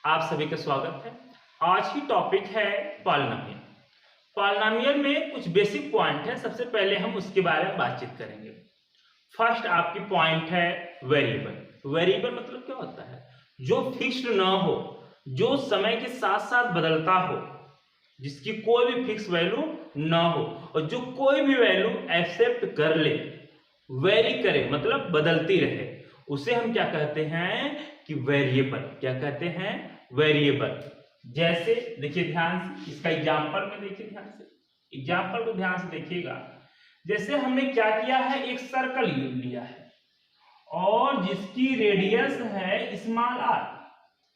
आप सभी का स्वागत है। आज की टॉपिक है पॉलिनोमियल। पॉलिनोमियल में कुछ बेसिक पॉइंट है, सबसे पहले हम उसके बारे में बातचीत करेंगे। फर्स्ट आपकी पॉइंट है वेरिएबल। वेरिएबल मतलब क्या होता है? जो फिक्स्ड ना हो, जो समय के साथ साथ बदलता हो, जिसकी कोई भी फिक्स वैल्यू ना हो और जो कोई भी वैल्यू एक्सेप्ट कर ले, वेरी करे मतलब बदलती रहे, उसे हम क्या कहते हैं कि वेरिएबल। क्या कहते हैं? वेरिएबल। जैसे देखिए ध्यान से, इसका एग्जांपल में देखिए ध्यान से, एग्जांपल को ध्यान से देखिएगा। जैसे हमने क्या किया है, एक सर्कल लिया है और जिसकी रेडियस है स्मॉल आर,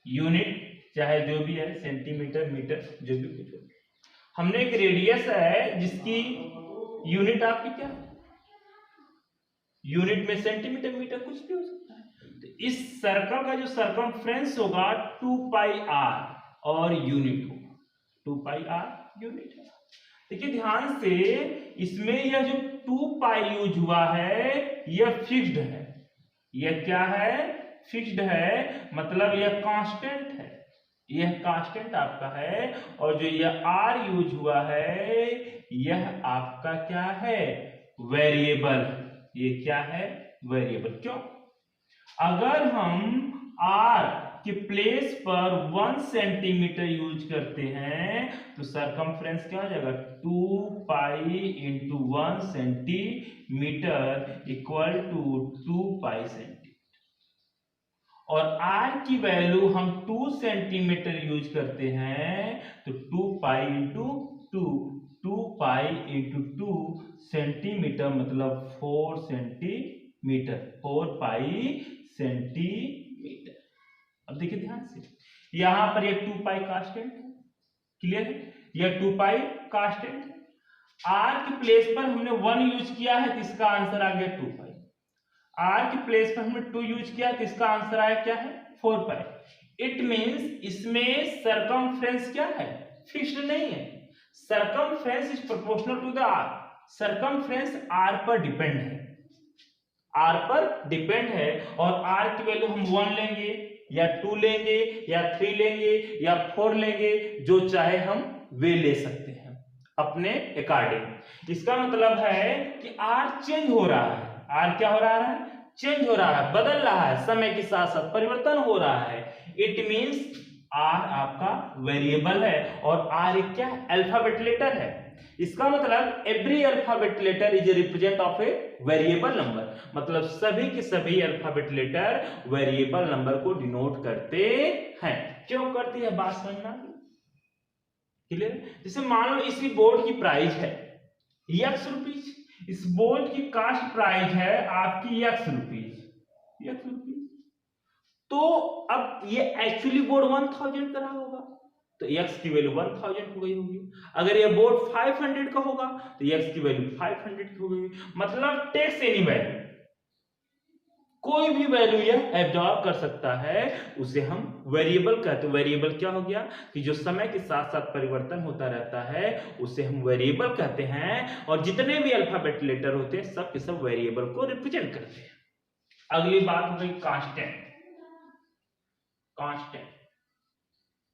यूनिट चाहे जो भी है, सेंटीमीटर, मीटर, जो भी कुछ हो, हमने एक रेडियस है जिसकी यूनिट आपकी क्या है, यूनिट में सेंटीमीटर, मीटर, कुछ भी हो सकता है। तो इस सर्कल का जो सर्कमफ्रेंस होगा 2 पाई आर और यूनिट होगा 2 पाई आर यूनिट है। देखिए ध्यान से, इसमें यह जो 2 पाई यूज हुआ है यह फिक्स्ड है। यह क्या है? फिक्स्ड है, मतलब यह कांस्टेंट है, यह कांस्टेंट आपका है। और जो यह आर यूज हुआ है यह आपका क्या है? वेरिएबल। ये क्या है? वेरिएबल। क्यों? अगर हम आर के प्लेस पर 1 सेंटीमीटर यूज करते हैं तो सरकमफ्रेंस क्या हो जाएगा? 2 pi into 1 centimetre equal to 2 pi centimetre. और आर की वैल्यू हम 2 सेंटीमीटर यूज करते हैं तो 2 pi into 2 pi into 2 centimetre मतलब 4 सेंटीमीटर, 4 पाई सेंटीमीटर। अब देखिए ध्यान से, यहां पर ये 2 पाई कांस्टेंट है, क्लियर है? यह 2 पाई कांस्टेंट है। आर के प्लेस पर हमने 1 यूज किया है तो इसका आंसर आ गया 2 पाई। आर के प्लेस पर हमने 2 यूज किया तो इसका आंसर आया क्या है? 4 पाई। इट मींस इसमें सरकमफ्रेंस क्या है? फिक्स्ड नहीं है। Circumference is proportional to the R. Circumference R पर डिपेंड है, आर पर डिपेंड है। और आर की वैल्यू हम 1 लेंगे या 2 लेंगे या 3 लेंगे या 4 लेंगे, जो चाहे हम वे ले सकते हैं अपने अकॉर्डिंग। इसका मतलब है कि आर चेंज हो रहा है। आर क्या हो रहा है? चेंज हो रहा है, बदल रहा है, समय के साथ साथ परिवर्तन हो रहा है। इट मींस आर आपका वेरिएबल है और आर एक क्या? अल्फाबेट लेटर है। इसका मतलब every alphabet letter is a represent of a variable number, मतलब सभी के सभी अल्फाबेट लेटर वेरिएबल नंबर को डिनोट करते हैं। क्यों करती है, बात समझना क्लियर? जैसे मान लो इसी बोर्ड की प्राइस है एक्स रुपीज, इस बोर्ड की कास्ट प्राइस है आपकी एक्स रुपीज, एक्स रुपीज। तो अब ये एक्चुअली बोर्ड 1000 का रहा होगा तो x की वैल्यू 1000 हो गई होगी। अगर ये बोर्ड 500 का होगा तो x की वैल्यू 500 की हो गई। मतलब टेक्स एनी वैल्यू, कोई भी वैल्यू यह एब्जॉर्ब कर सकता है, उसे हम वेरिएबल कहते हैं। वेरिएबल क्या हो गया कि जो समय के साथ साथ परिवर्तन होता रहता है उसे हम वेरिएबल कहते हैं। और जितने भी अल्फाबेट लेटर होते हैं सब के सब वेरिएबल को रिप्रेजेंट करते हैं। अगली बात हो गई कांस्टेंट। कांस्टेंट,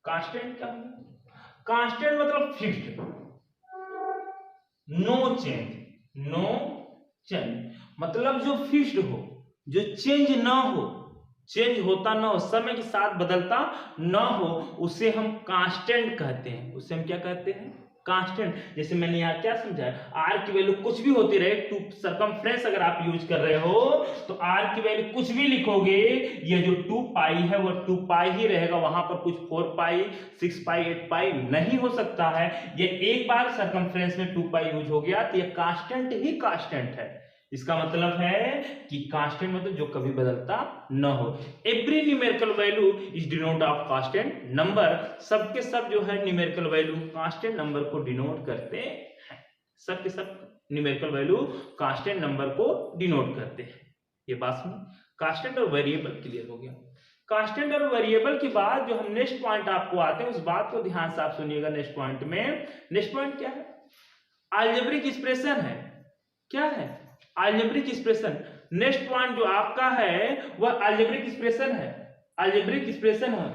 कांस्टेंट क्या है? कांस्टेंट मतलब fixed, no change, no change मतलब जो फिक्स्ड हो, जो चेंज ना हो, चेंज होता ना हो, समय के साथ बदलता ना हो, उसे हम कांस्टेंट कहते हैं। उसे हम क्या कहते हैं? कांस्टेंट। जैसे मैंने यहाँ क्या समझाया, आर की वैल्यू कुछ भी होती रहे, टू सरकमफ्रेंस अगर आप यूज कर रहे हो तो आर की वैल्यू कुछ भी लिखोगे, ये जो 2 पाई है वो 2 पाई ही रहेगा, वहां पर कुछ 4 पाई 6 पाई 8 पाई नहीं हो सकता है। ये एक बार सरकमफ्रेंस में 2 पाई यूज हो गया तो ये कांस्टेंट ही कांस्टेंट है। इसका मतलब है कि कांस्टेंट मतलब जो कभी बदलता न हो। Every numerical value is denote of constant number. सबके सब जो है न्यूमेरिकल वैल्यू कांस्टेंट नंबर को डिनोट करते हैं। सबके सब न्यूमेरिकल वैल्यू कांस्टेंट नंबर को डिनोट करते हैं। ये बात सुनो, कांस्टेंट और वेरिएबल क्लियर हो गया। कांस्टेंट और वेरिएबल के बाद जो हम नेक्स्ट पॉइंट आपको आते हैं उस बात को ध्यान से आप सुनिएगा। नेक्स्ट पॉइंट में, नेक्स्ट पॉइंट क्या है? अलजेब्रिक एक्सप्रेशन है। क्या है? Algebraic expression. नेक्स्ट पॉइंट जो आपका है वह अलजेब्रिक एक्सप्रेशन है। अलजेब्रिक एक्सप्रेशन है।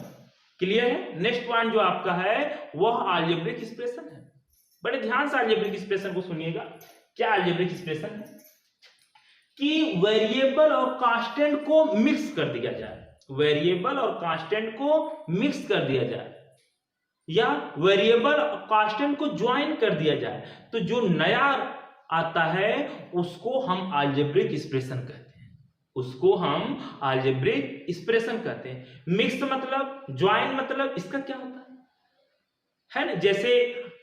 क्लियर है? नेक्स्ट पॉइंट जो आपका है वह अलजेब्रिक एक्सप्रेशन है। बड़े ध्यान से अलजेब्रिक एक्सप्रेशन को सुनिएगा। क्या अलजेब्रिक एक्सप्रेशन है? कि वेरिएबल और कांस्टेंट को मिक्स कर दिया जाए, वेरिएबल और कांस्टेंट को मिक्स कर दिया जाए, या वेरिएबल और कांस्टेंट को ज्वाइन कर दिया जाए, तो जो नया आता है उसको हम अलजेब्रिक एक्सप्रेशन कहते हैं, उसको हम अलजेब्रिक एक्सप्रेशन कहते हैं। मिक्स मतलब, ज्वाइन मतलब, इसका क्या होता है ना? जैसे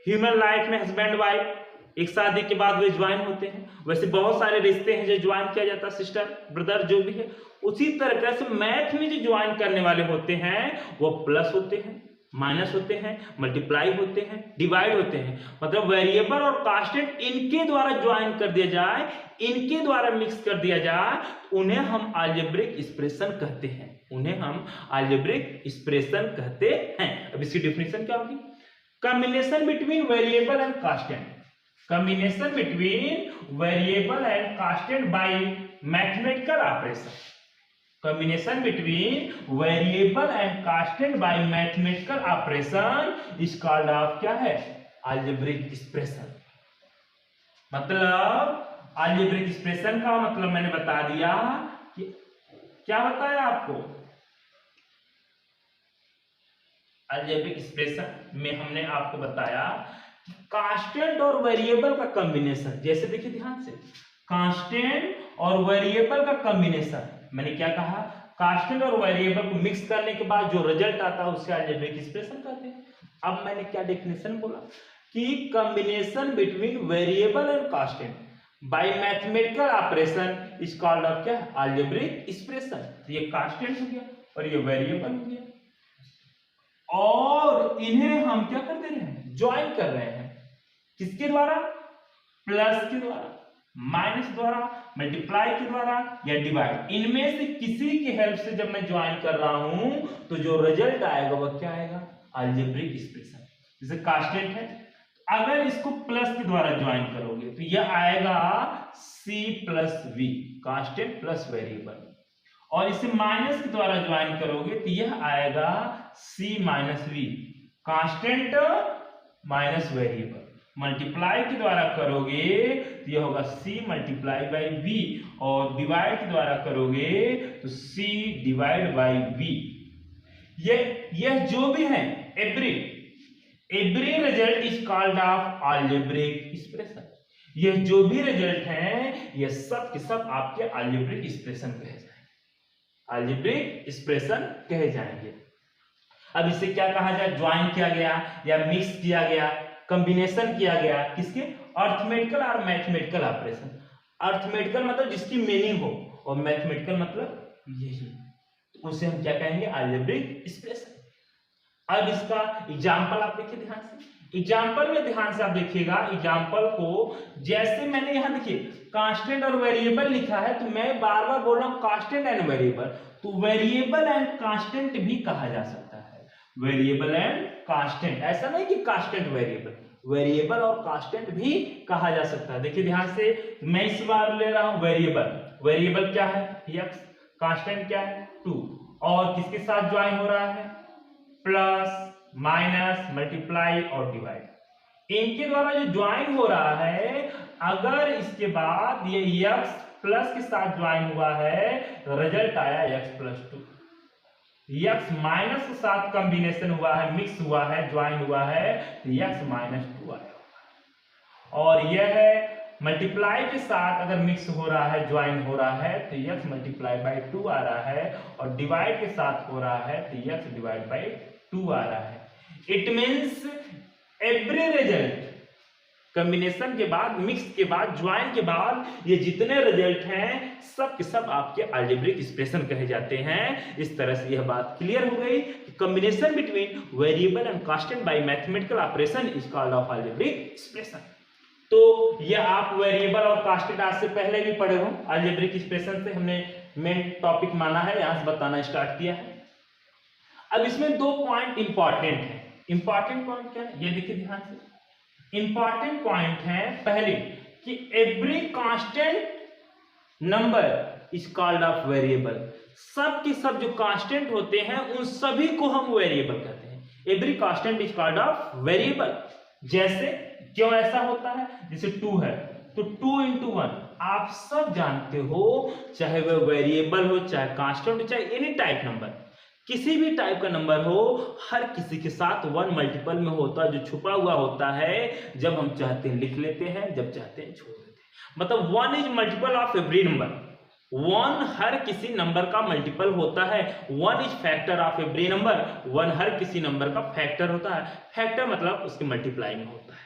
ह्यूमन लाइफ में हस्बैंड वाइफ एक शादी के बाद वे ज्वाइन होते हैं, वैसे बहुत सारे रिश्ते हैं जो ज्वाइन किया जाता है, सिस्टर ब्रदर जो भी है। उसी तरह से मैथ में जो ज्वाइन करने वाले होते हैं वो प्लस होते हैं, माइनस होते हैं, मल्टीप्लाई होते हैं, डिवाइड होते हैं। मतलब वेरिएबल और कांस्टेंट इनके द्वारा ज्वाइन कर दिया जाए, इनके द्वारा मिक्स कर दिया जाए, उन्हें हम अलजेब्रिक एक्सप्रेशन कहते हैं, उन्हें हम अलजेब्रिक एक्सप्रेशन कहते हैं। अब इसकी डेफिनेशन क्या होगी? Combination between variable and constant, combination between variable and constant by mathematical operation, combination between variable and constant by mathematical operation is called of क्या है? algebraic expression। मतलब algebraic expression का मतलब मैंने बता दिया कि क्या बताया आपको? algebraic expression में हमने आपको बताया कांस्टेंट और वेरिएबल का कॉम्बिनेशन। जैसे देखिए ध्यान से, कांस्टेंट और वेरिएबल का कॉम्बिनेशन, मैंने क्या कहा? कांस्टेंट और वेरिएबल को मिक्स करने के बाद जो रिजल्ट आता है उसे अलजेब्रिक एक्सप्रेशन कहते हैं। अब मैंने क्या डेफिनेशन बोला कि combination between variable and constant by mathematical operation is called of क्या? Algebraic expression. ये कांस्टेंट हो गया और ये वेरिएबल हो गया, और इन्हें हम क्या कर दे रहे हैं? ज्वाइन कर रहे हैं। किसके द्वारा? प्लस के द्वारा, माइनस द्वारा, मल्टीप्लाई के द्वारा या डिवाइड। इनमें से किसी की हेल्प से जब मैं ज्वाइन कर रहा हूं तो जो रिजल्ट आएगा वह क्या आएगा? Algebraic expression. जैसे कांस्टेंट है, अगर इसको प्लस के द्वारा ज्वाइन करोगे तो यह आएगा c plus V, constant plus variable, और इसे माइनस के द्वारा ज्वाइन करोगे तो यह आएगा c minus V, constant minus variable. Multiply के द्वारा करोगे तो यह होगा c मल्टीप्लाई बाई वी, और डिवाइड के द्वारा करोगे तो c डिवाइड बाई वी। यह जो भी है every result is called of algebraic expression. यह जो भी रिजल्ट है यह सब के सब आपके अलजेब्रिक एक्सप्रेशन कहे जाएंगे, अलजेब्रिक एक्सप्रेशन कहे जाएंगे। अब इसे क्या कहा जाए? ज्वाइन किया गया या मिक्स किया गया, कॉम्बिनेशन किया गया, किसके? अर्थमेटिकल और मैथमेटिकल ऑपरेशन। अर्थमेटिकल मतलब जिसकी मीनिंग हो, और मैथमेटिकल मतलब यही, उसे हम क्या कहेंगे? Algebraic expression. अब इसका एग्जांपल आप देखिए ध्यान से, एग्जांपल में ध्यान से आप देखिएगा एग्जांपल को। जैसे मैंने यहां देखिए कांस्टेंट और वेरिएबल लिखा है, तो मैं बार बार बोल रहा हूं कांस्टेंट एंड वेरिएबल, तो वेरिएबल एंड कांस्टेंट भी कहा जा सकता है, वेरिएबल एंड कांस्टेंट। ऐसा नहीं कि कांस्टेंट वेरिएबल, वेरिएबल और कांस्टेंट भी कहा जा सकता है। देखिए ध्यान से, मैं इस बार ले रहा हूं वेरिएबल, वेरिएबल क्या है? x, कांस्टेंट क्या है? 2, और किसके साथ ज्वाइन हो रहा है? प्लस, माइनस, मल्टीप्लाई और डिवाइड। इनके द्वारा जो ज्वाइन हो रहा है, अगर इसके बाद ये x प्लस के साथ ज्वाइन हुआ है तो रिजल्ट आया x प्लस 2। x माइनस के साथ कॉम्बिनेशन हुआ है, मिक्स हुआ है, ज्वाइन हुआ है, तो x माइनस 2 आया। और यह है मल्टीप्लाई के साथ अगर मिक्स हो रहा है, ज्वाइन हो रहा है, तो x मल्टीप्लाई बाई 2 आ रहा है, और डिवाइड के साथ हो रहा है तो x डिवाइड बाई 2 आ रहा है। It means every result combination के बाद, मिक्स के बाद, ज्वाइन के बाद, ये जितने रिजल्ट हैं सब के सब आपके अलजेब्रिक एक्सप्रेशन कहे जाते हैं। इस तरह से यह बात क्लियर हो गई कि combination between variable and constant by mathematical operation is called of algebraic expression. तो यह आप वेरिएबल और कांस्टेंट आज से पहले भी पढ़े हो, अलजेब्रिक एक्सप्रेशन से हमने मेन टॉपिक माना है, यहां से बताना स्टार्ट किया है। अब इसमें 2 पॉइंट इंपॉर्टेंट है। इंपॉर्टेंट पॉइंट क्या है? ये देखिए ध्यान से, इंपॉर्टेंट पॉइंट है पहले कि every constant number is called of variable. सब के सब जो कांस्टेंट होते हैं उन सभी को हम वेरिएबल कहते हैं। Every constant is called of variable. जैसे क्यों ऐसा होता है, जैसे 2 है तो 2 into 1 आप सब जानते हो, चाहे वह वेरिएबल हो, चाहे कांस्टेंट हो, चाहे एनी टाइप नंबर, किसी भी टाइप का नंबर हो, हर किसी के साथ 1 मल्टीपल में होता है, जो छुपा हुआ होता है। जब हम चाहते हैं लिख लेते हैं, जब चाहते हैं छोड़ देते हैं। मतलब 1 is multiple of every number. 1 हर किसी नंबर का मल्टीपल होता है। 1 is factor of every number. 1 हर किसी नंबर का फैक्टर होता है। फैक्टर मतलब उसके मल्टीप्लाई में होता है।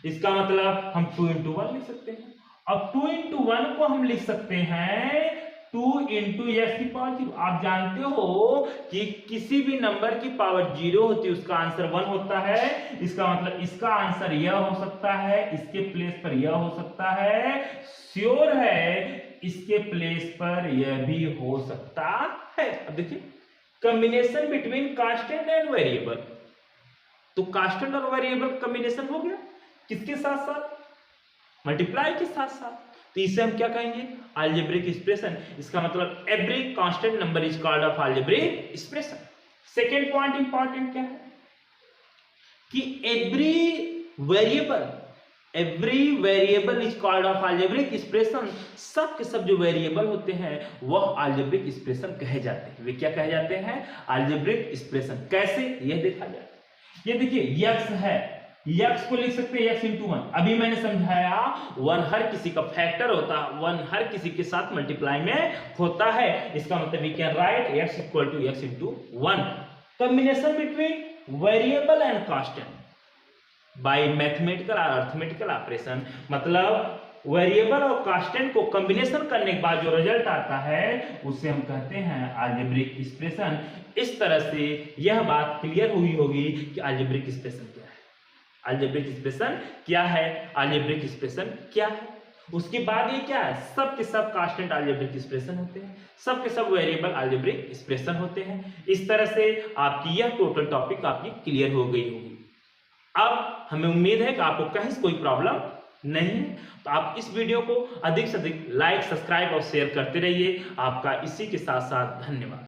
इसका मतलब हम 2 into 1 लिख सकते हैं। अब 2 into 1 को हम लिख सकते हैं 2 into x की पावर 0। आप जानते हो कि किसी भी नंबर की पावर 0 होती है उसका आंसर 1 होता है। इसका मतलब इसका आंसर यह हो सकता है, इसके प्लेस पर यह हो सकता है, श्योर है इसके प्लेस पर यह भी हो सकता है। अब देखिए combination between constant and variable, तो कांस्टेंट और वेरिएबल कॉम्बिनेशन हो गया किसके साथ साथ, मल्टीप्लाई के साथ साथ। तो इसे हम क्या कहेंगे, अलजेब्रिक एक्सप्रेशन। इसका मतलब every constant number is called of algebraic expression. Second point important क्या है कि every variable is called of algebraic expression. सब के सब जो वेरिएबल होते हैं वह अलजेब्रिक एक्सप्रेशन कहे जाते हैं। वे क्या कहे जाते हैं, अलजेब्रिक एक्सप्रेशन। कैसे, यह देखा जाए। ये देखिए x है, x को लिख सकते हैं x into 1। अभी मैंने समझाया 1 हर किसी का फैक्टर होता है, 1 हर किसी के साथ मल्टीप्लाई में होता है। इसका मतलब we can write x equal to x into 1। Combination between variable and constant by mathematical और अर्थमेटिकल ऑपरेशन। मतलब वेरिएबल और कांस्टेंट को कॉम्बिनेशन करने के बाद जो रिजल्ट आता है उसे हम कहते हैं अलजेब्रिक एक्सप्रेशन। इस तरह से यह बात क्लियर हुई होगी कि अलजेब्रिक एक्सप्रेशन क्या है, अलजेब्रिक एक्सप्रेशन क्या है, अलजेब्रिक एक्सप्रेशन क्या है। उसके बाद ये क्या है, सब के सब कांस्टेंट अलजेब्रिक एक्सप्रेशन होते हैं, सब के सब वेरिएबल अलजेब्रिक एक्सप्रेशन होते हैं। इस तरह से आपकी यह टोटल टॉपिक आपकी क्लियर हो गई होगी। अब हमें उम्मीद है कि आपको कहीं से कोई प्रॉब्लम नहीं है। तो आप इस वीडियो को अधिक से अधिक लाइक, सब्सक्राइब और शेयर करते रहिए। आपका इसी के साथ साथ धन्यवाद।